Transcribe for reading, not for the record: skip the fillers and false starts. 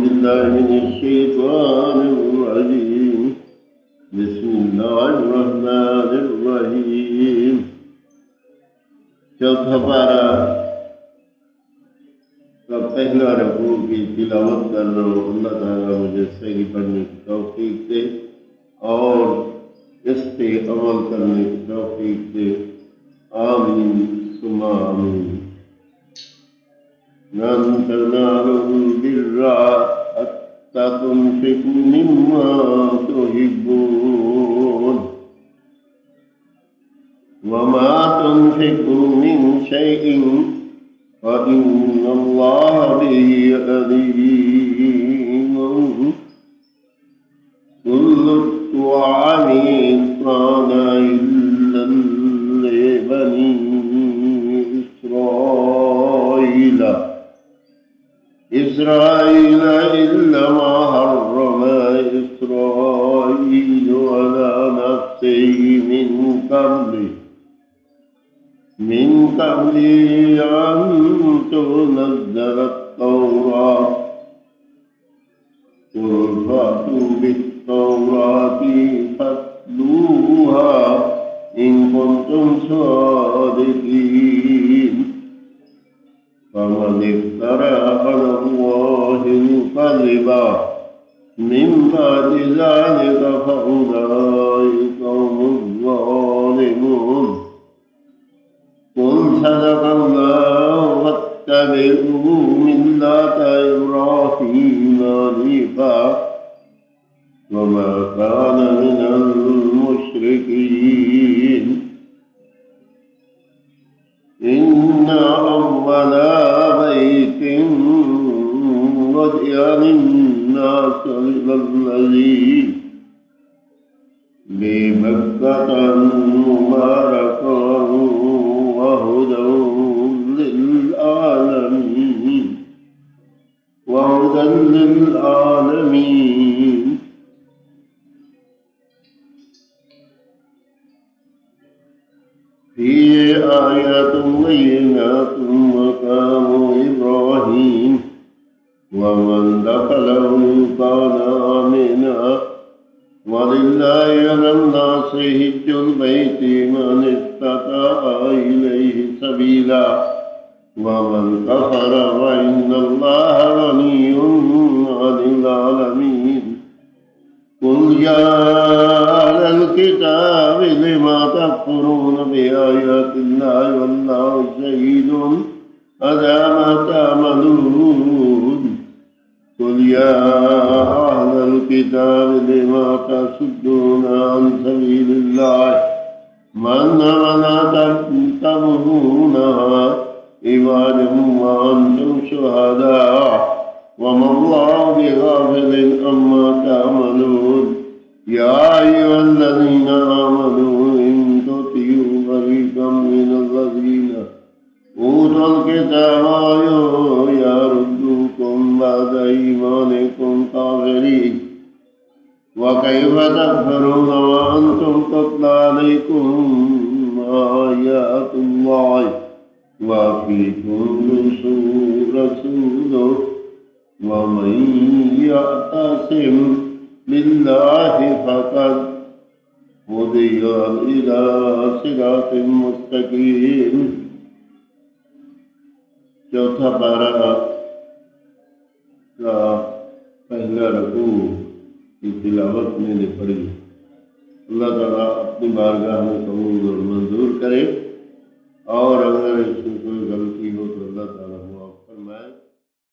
بالله من الشيطان الرجيم بسم الله الرحمن الرحيم चौथा पारा का पहला रकू की तिलावत कर रहा हूँ। अल्लाह ताला मुझे सही पढ़ने की तौफीक दे और इस पे अमल करने की तौफीक दे। आमीन सुम्मा आमीन। लन तनालुल बिर्रा हत्ता तुनफिकू मिम्मा तुहिब्बून वमा तुनफिकू मिन शैइन فإن الله به عليم كل الطعام كان إلا لبني إسرائيل إلا ما حرم إسرائيل على نفسه من قبل أن تنزل التوراة قل فأتوا بالتوراة فاتلوها إن كنتم صادقين فمن افترى على الله الكذب من بعد ذلك فأولئك هم الظالمون قل صدق الله واتبعوا ملة إبراهيم حنيفا وما كان من المشركين إن أول بيت وضع للناس الذي بمكة مباركا وهدى للعالمين فيه آيات بينات مقام إبراهيم ومن دخله كان آمنا ولله على الناس حج البيت من استطاع إليه سبيلا ومن كفر فإن الله غني عن العالمين قل يا أهل الكتاب لم تكفرون بآيات الله والله شهيد على ما تعملون قل يا أهل الكتاب لم تصدون عن سبيل الله من تبغونها عوجا وأنتم شهداء وما الله بغافل عما تعملون يا أيها الذين آمنوا إن تطيعوا فريقا من الذين أوتوا الكتاب يردوكم بعد إيمانكم كافرين وكيف تكفرون وأنتم تتلى عليكم آيات الله وفيكم رسوله ومن يعتصم بالله فقد هدي إلى صراط مستقيم चौथा पारा का पहला रकू की तिलावत मैंने पढ़ी। अल्लाह ताला अपनी बारगाह में कबूल और मंजूर करे और अगर इसमें कोई गलती हो तो अल्लाह ताला